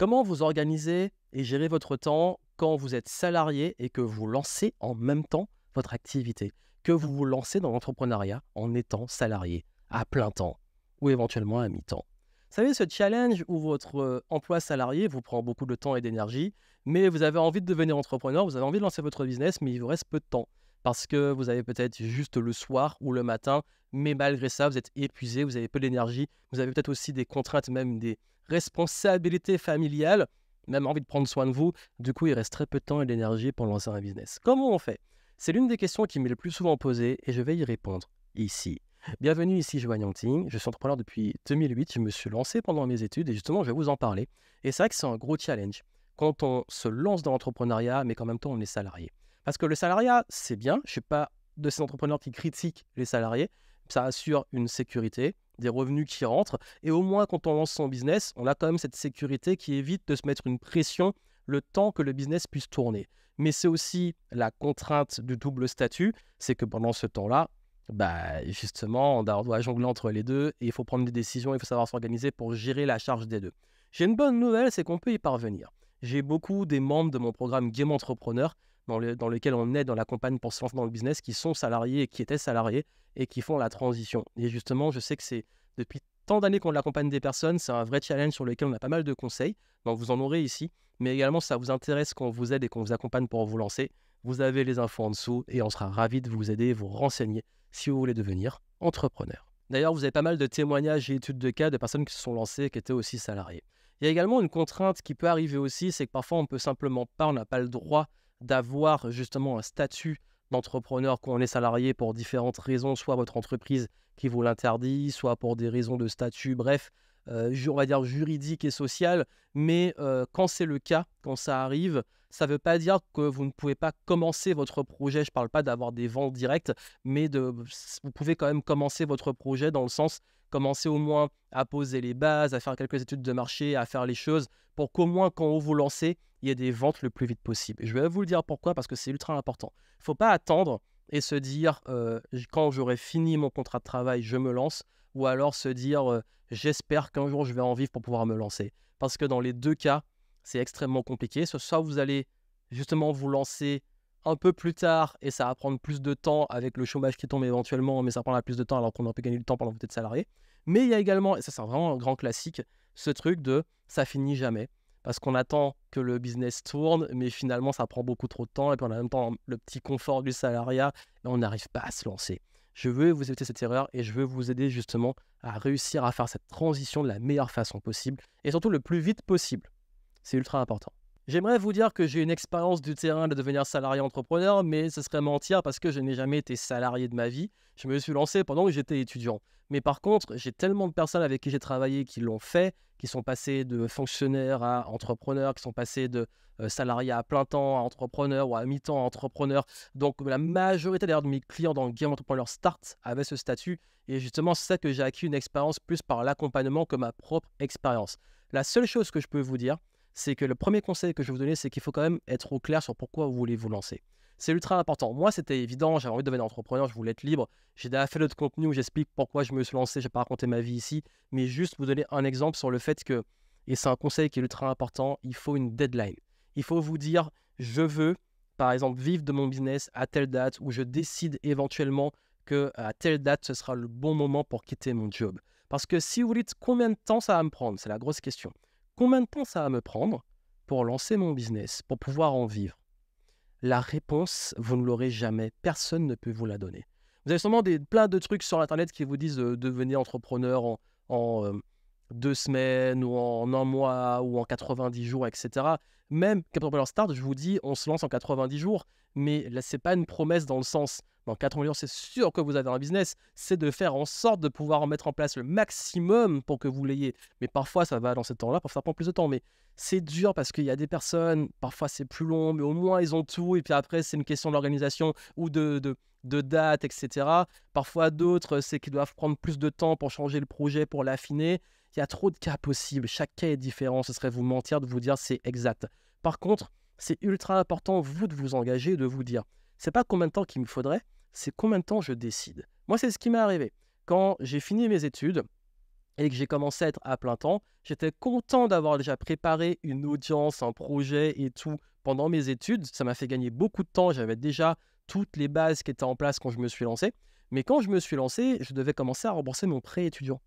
Comment vous organisez et gérez votre temps quand vous êtes salarié et que vous lancez en même temps votre activité? Que vous vous lancez dans l'entrepreneuriat en étant salarié à plein temps ou éventuellement à mi-temps? Vous savez, ce challenge où votre emploi salarié vous prend beaucoup de temps et d'énergie, mais vous avez envie de devenir entrepreneur, vous avez envie de lancer votre business, mais il vous reste peu de temps parce que vous avez peut-être juste le soir ou le matin, mais malgré ça, vous êtes épuisé, vous avez peu d'énergie, vous avez peut-être aussi des contraintes, même des responsabilité familiale, même envie de prendre soin de vous. Du coup, il reste très peu de temps et d'énergie pour lancer un business. Comment on fait? C'est l'une des questions qui m'est le plus souvent posée et je vais y répondre ici. Bienvenue ici, Joanne Yangting. Je suis entrepreneur depuis 2008. Je me suis lancé pendant mes études et justement, je vais vous en parler. Et c'est vrai que c'est un gros challenge quand on se lance dans l'entrepreneuriat, mais qu'en même temps, on est salarié. Parce que le salariat, c'est bien. Je ne suis pas de ces entrepreneurs qui critiquent les salariés. Ça assure une sécurité, des revenus qui rentrent. Et au moins, quand on lance son business, on a quand même cette sécurité qui évite de se mettre une pression le temps que le business puisse tourner. Mais c'est aussi la contrainte du double statut, c'est que pendant ce temps-là, justement, on doit jongler entre les deux et il faut prendre des décisions, il faut savoir s'organiser pour gérer la charge des deux. J'ai une bonne nouvelle, c'est qu'on peut y parvenir. J'ai beaucoup des membres de mon programme Game Entrepreneur dans lequel on aide, on l'accompagne pour se lancer dans le business, qui sont salariés et qui étaient salariés et qui font la transition. Et justement, je sais que c'est depuis tant d'années qu'on l'accompagne des personnes, c'est un vrai challenge sur lequel on a pas mal de conseils. Donc vous en aurez ici, mais également si ça vous intéresse qu'on vous aide et qu'on vous accompagne pour vous lancer, vous avez les infos en dessous et on sera ravis de vous aider et vous renseigner si vous voulez devenir entrepreneur. D'ailleurs, vous avez pas mal de témoignages et études de cas de personnes qui se sont lancées et qui étaient aussi salariées. Il y a également une contrainte qui peut arriver aussi, c'est que parfois on peut simplement pas, on n'a pas le droit d'avoir justement un statut d'entrepreneur quand on est salarié pour différentes raisons, soit votre entreprise qui vous l'interdit, soit pour des raisons de statut, bref, on va dire juridique et social. Mais quand c'est le cas, quand ça arrive, ça ne veut pas dire que vous ne pouvez pas commencer votre projet. Je ne parle pas d'avoir des ventes directes, mais vous pouvez quand même commencer votre projet dans le sens, commencer au moins à poser les bases, à faire quelques études de marché, à faire les choses pour qu'au moins quand vous vous lancez, il y ait des ventes le plus vite possible. Je vais vous le dire pourquoi, parce que c'est ultra important. Il ne faut pas attendre et se dire quand j'aurai fini mon contrat de travail, je me lance, ou alors se dire j'espère qu'un jour je vais en vivre pour pouvoir me lancer. Parce que dans les deux cas, c'est extrêmement compliqué. Soit vous allez justement vous lancer un peu plus tard et ça va prendre plus de temps avec le chômage qui tombe éventuellement, mais ça prendra plus de temps alors qu'on a pu gagner du temps pendant que vous êtes salarié. Mais il y a également, et ça c'est vraiment un grand classique, ce truc de ça finit jamais. Parce qu'on attend que le business tourne, mais finalement ça prend beaucoup trop de temps et puis on a en même temps le petit confort du salariat et on n'arrive pas à se lancer. Je veux vous éviter cette erreur et je veux vous aider justement à réussir à faire cette transition de la meilleure façon possible et surtout le plus vite possible. C'est ultra important. J'aimerais vous dire que j'ai une expérience du terrain de devenir salarié entrepreneur, mais ce serait mentir parce que je n'ai jamais été salarié de ma vie. Je me suis lancé pendant que j'étais étudiant. Mais par contre, j'ai tellement de personnes avec qui j'ai travaillé qui l'ont fait, qui sont passés de fonctionnaires à entrepreneurs, qui sont passés de salariés à plein temps à entrepreneurs ou à mi-temps à entrepreneurs. Donc la majorité d'ailleurs de mes clients dans le Game Entrepreneur Start avaient ce statut. Et justement, c'est ça que j'ai acquis une expérience plus par l'accompagnement que ma propre expérience. La seule chose que je peux vous dire, c'est que le premier conseil que je vais vous donner, c'est qu'il faut quand même être au clair sur pourquoi vous voulez vous lancer. C'est ultra important. Moi, c'était évident, j'avais envie de devenir entrepreneur, je voulais être libre. J'ai déjà fait d'autres contenus où j'explique pourquoi je me suis lancé, je ne vais pas raconter ma vie ici, mais juste vous donner un exemple sur le fait que, et c'est un conseil qui est ultra important, il faut une deadline. Il faut vous dire, je veux, par exemple, vivre de mon business à telle date, ou je décide éventuellement qu'à telle date, ce sera le bon moment pour quitter mon job. Parce que si vous dites combien de temps ça va me prendre, c'est la grosse question. Combien de temps ça va me prendre pour lancer mon business, pour pouvoir en vivre? La réponse, vous ne l'aurez jamais. Personne ne peut vous la donner. Vous avez sûrement plein de trucs sur Internet qui vous disent de devenir entrepreneur en 2 semaines ou en un mois ou en 90 jours, etc. Même Cap Entrepreneur Start, je vous dis, on se lance en 90 jours. Mais là, ce n'est pas une promesse dans le sens, dans 90 jours, c'est sûr que vous avez un business. C'est de faire en sorte de pouvoir en mettre en place le maximum pour que vous l'ayez. Mais parfois, ça va dans ce temps-là, parfois ça prend plus de temps. Mais c'est dur parce qu'il y a des personnes, parfois c'est plus long, mais au moins ils ont tout. Et puis après, c'est une question d'organisation ou de date, etc. Parfois d'autres, c'est qu'ils doivent prendre plus de temps pour changer le projet, pour l'affiner. Il y a trop de cas possibles. Chaque cas est différent. Ce serait vous mentir de vous dire c'est exact. Par contre, c'est ultra important, vous, de vous engager, de vous dire, c'est pas combien de temps qu'il me faudrait, c'est combien de temps je décide. Moi, c'est ce qui m'est arrivé. Quand j'ai fini mes études, et que j'ai commencé à être à plein temps, j'étais content d'avoir déjà préparé une audience, un projet et tout pendant mes études. Ça m'a fait gagner beaucoup de temps. J'avais déjà toutes les bases qui étaient en place quand je me suis lancé. Mais quand je me suis lancé, je devais commencer à rembourser mon prêt étudiant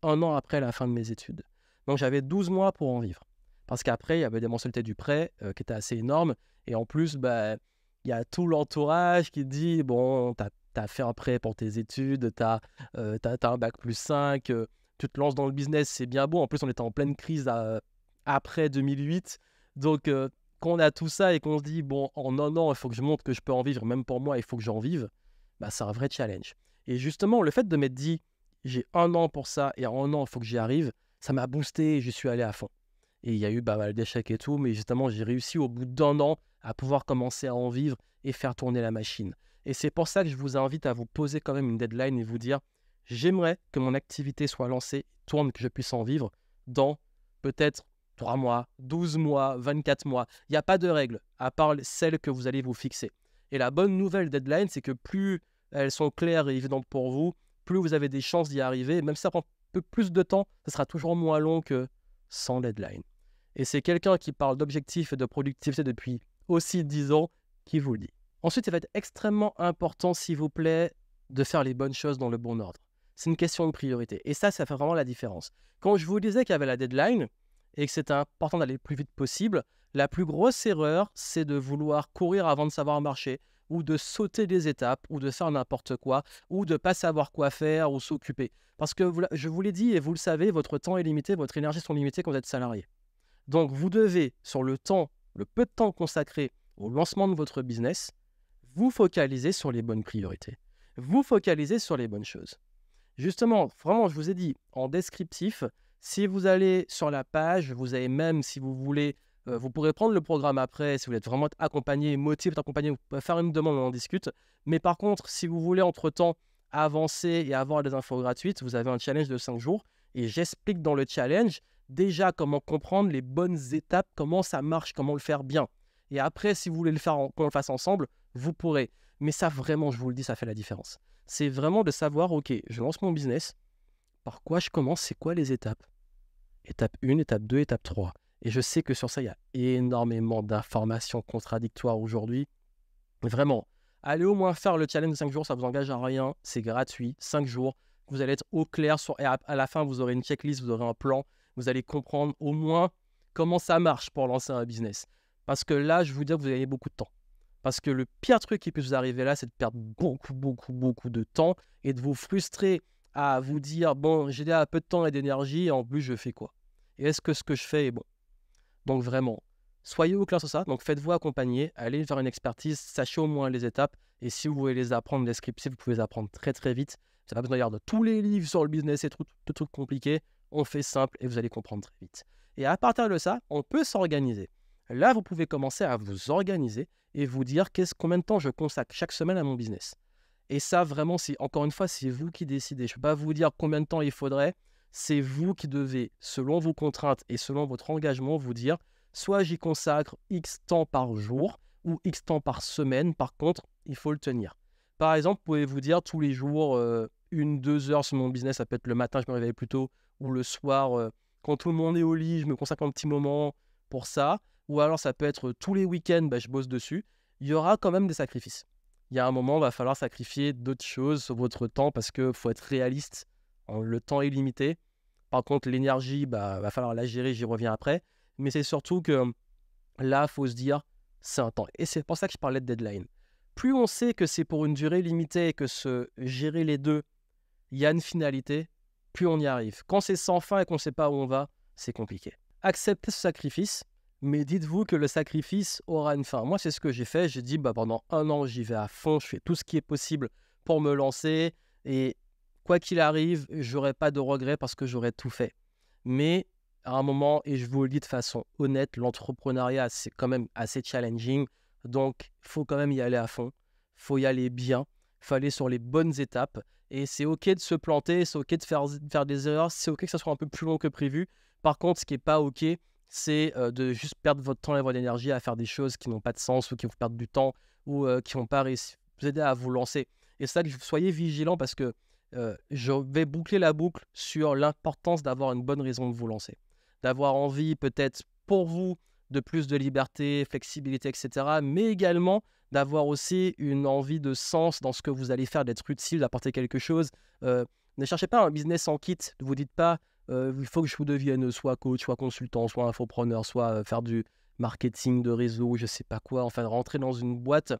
1 an après la fin de mes études. Donc j'avais 12 mois pour en vivre. Parce qu'après, il y avait des mensualités du prêt qui étaient assez énormes. Et en plus, bah, il y a tout l'entourage qui dit, bon, t'as fait un prêt pour tes études, t'as un bac+5, tu te lances dans le business, c'est bien beau. En plus, on était en pleine crise après 2008. Donc, quand on a tout ça et qu'on se dit, bon, en 1 an, il faut que je montre que je peux en vivre, même pour moi, il faut que j'en vive, bah, c'est un vrai challenge. Et justement, le fait de m'être dit, j'ai 1 an pour ça et en 1 an, il faut que j'y arrive, ça m'a boosté et je suis allé à fond. Et il y a eu pas mal d'échecs et tout, mais justement, j'ai réussi au bout d'1 an à pouvoir commencer à en vivre et faire tourner la machine. Et c'est pour ça que je vous invite à vous poser quand même une deadline et vous dire, j'aimerais que mon activité soit lancée, tourne, que je puisse en vivre dans peut-être 3 mois, 12 mois, 24 mois. Il n'y a pas de règle, à part celles que vous allez vous fixer. Et la bonne nouvelle deadline, c'est que plus elles sont claires et évidentes pour vous, plus vous avez des chances d'y arriver. Même si ça prend un peu plus de temps, ça sera toujours moins long que sans deadline. Et c'est quelqu'un qui parle d'objectifs et de productivité depuis aussi 10 ans qui vous le dit. Ensuite, il va être extrêmement important, s'il vous plaît, de faire les bonnes choses dans le bon ordre. C'est une question de priorité. Et ça fait vraiment la différence. Quand je vous disais qu'il y avait la deadline et que c'était important d'aller le plus vite possible, la plus grosse erreur, c'est de vouloir courir avant de savoir marcher, ou de sauter des étapes, ou de faire n'importe quoi, ou de ne pas savoir quoi faire, ou s'occuper. Parce que je vous l'ai dit, et vous le savez, votre temps est limité, votre énergie sont limitées quand vous êtes salarié. Donc, vous devez, sur le peu de temps consacré au lancement de votre business, vous focaliser sur les bonnes priorités. Vous focaliser sur les bonnes choses. Justement, vraiment, je vous ai dit, en descriptif, si vous allez sur la page, vous avez même, si vous voulez, vous pourrez prendre le programme après, si vous êtes vraiment accompagné, motivé d'être accompagné, vous pouvez faire une demande, on en discute. Mais par contre, si vous voulez entre-temps avancer et avoir des infos gratuites, vous avez un challenge de 5 jours. Et j'explique dans le challenge déjà comment comprendre les bonnes étapes, comment ça marche, comment le faire bien. Et après, si vous voulez le faire, qu'on le fasse ensemble, vous pourrez. Mais ça, vraiment, je vous le dis, ça fait la différence. C'est vraiment de savoir, ok, je lance mon business, par quoi je commence, c'est quoi les étapes? Étape 1, étape 2, étape 3. Et je sais que sur ça, il y a énormément d'informations contradictoires aujourd'hui. Vraiment, allez au moins faire le challenge de 5 jours, ça ne vous engage à rien, c'est gratuit, 5 jours. Vous allez être au clair, et à la fin, vous aurez une checklist, vous aurez un plan, vous allez comprendre au moins comment ça marche pour lancer un business. Parce que là, je vous dis que vous avez beaucoup de temps. Parce que le pire truc qui peut vous arriver là, c'est de perdre beaucoup de temps et de vous frustrer à vous dire, bon, j'ai déjà peu de temps et d'énergie, et en plus, je fais quoi? Et est-ce que ce que je fais est bon? Donc vraiment, soyez au clair sur ça. Donc faites-vous accompagner, allez faire une expertise, sachez au moins les étapes. Et si vous voulez les apprendre descriptifs, vous pouvez les apprendre très très vite. Vous n'avez pas besoin de regarder tous les livres sur le business et tout trucs compliqués. On fait simple et vous allez comprendre très vite. Et à partir de ça, on peut s'organiser. Là, vous pouvez commencer à vous organiser et vous dire combien de temps je consacre chaque semaine à mon business. Et ça, vraiment, encore une fois, c'est vous qui décidez. Je ne peux pas vous dire combien de temps il faudrait. C'est vous qui devez, selon vos contraintes et selon votre engagement, vous dire soit j'y consacre X temps par jour ou X temps par semaine. Par contre, il faut le tenir. Par exemple, vous pouvez vous dire tous les jours, 1-2 heures sur mon business. Ça peut être le matin, je me réveille plus tôt, ou le soir, quand tout le monde est au lit, je me consacre un petit moment pour ça. Ou alors, ça peut être tous les week-ends, je bosse dessus. Il y aura quand même des sacrifices. Il y a un moment, il va falloir sacrifier d'autres choses sur votre temps parce qu'il faut être réaliste. Le temps est limité. Par contre, l'énergie, va falloir la gérer, j'y reviens après. Mais c'est surtout que là, il faut se dire, c'est un temps. Et c'est pour ça que je parlais de deadline. Plus on sait que c'est pour une durée limitée et que gérer les deux, il y a une finalité, plus on y arrive. Quand c'est sans fin et qu'on ne sait pas où on va, c'est compliqué. Acceptez ce sacrifice, mais dites-vous que le sacrifice aura une fin. Moi, c'est ce que j'ai fait. J'ai dit, pendant 1 an, j'y vais à fond, je fais tout ce qui est possible pour me lancer. Et quoi qu'il arrive, j'aurai pas de regrets parce que j'aurai tout fait. Mais à un moment, et je vous le dis de façon honnête, l'entrepreneuriat, c'est quand même assez challenging. Donc, il faut quand même y aller à fond. Il faut y aller bien. Il faut aller sur les bonnes étapes. Et c'est OK de se planter, c'est OK de faire des erreurs, c'est OK que ça soit un peu plus long que prévu. Par contre, ce qui n'est pas OK, c'est de juste perdre votre temps et votre énergie à faire des choses qui n'ont pas de sens ou qui vous perdent du temps ou qui vont pas vous aider à vous lancer. Et c'est ça que soyez vigilants parce que Je vais boucler la boucle sur l'importance d'avoir une bonne raison de vous lancer. D'avoir envie peut-être pour vous de plus de liberté, flexibilité, etc. Mais également d'avoir aussi une envie de sens dans ce que vous allez faire, d'être utile, d'apporter quelque chose. Ne cherchez pas un business en kit. Ne vous dites pas il faut que je vous devienne soit coach, soit consultant, soit infopreneur, soit faire du marketing de réseau, je sais pas quoi. Enfin, rentrer dans une boîte,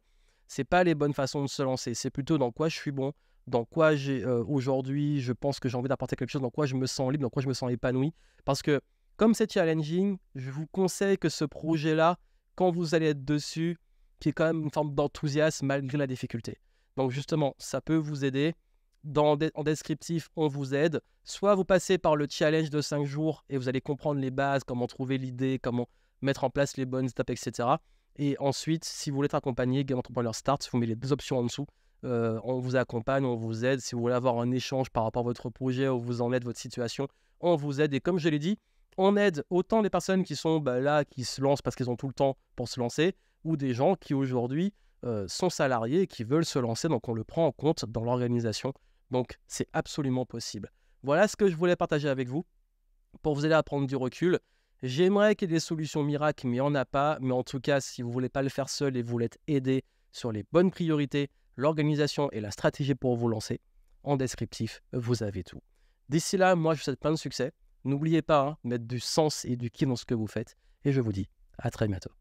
c'est pas les bonnes façons de se lancer. C'est plutôt dans quoi je suis bon, dans quoi j'ai aujourd'hui, je pense que j'ai envie d'apporter quelque chose, dans quoi je me sens libre, dans quoi je me sens épanoui. Parce que comme c'est challenging, je vous conseille que ce projet-là, quand vous allez être dessus, qu'il y ait quand même une forme d'enthousiasme malgré la difficulté. Donc justement, ça peut vous aider. En descriptif, on vous aide. Soit vous passez par le challenge de 5 jours et vous allez comprendre les bases, comment trouver l'idée, comment mettre en place les bonnes étapes, etc. Et ensuite, si vous voulez être accompagné, Game Entrepreneur Start, vous mettez les deux options en dessous. On vous accompagne, on vous aide. Si vous voulez avoir un échange par rapport à votre projet, où vous en êtes, votre situation, on vous aide. Et comme je l'ai dit, on aide autant les personnes qui sont là, qui se lancent parce qu'ils ont tout le temps pour se lancer, ou des gens qui aujourd'hui sont salariés et qui veulent se lancer. Donc on le prend en compte dans l'organisation. Donc c'est absolument possible. Voilà ce que je voulais partager avec vous pour vous aider à prendre du recul. J'aimerais qu'il y ait des solutions miracles, mais il n'y en a pas. Mais en tout cas, si vous ne voulez pas le faire seul et vous voulez être aidé sur les bonnes priorités, l'organisation et la stratégie pour vous lancer, en descriptif, vous avez tout. D'ici là, moi, je vous souhaite plein de succès. N'oubliez pas, mettre du sens et du kiff dans ce que vous faites. Et je vous dis à très bientôt.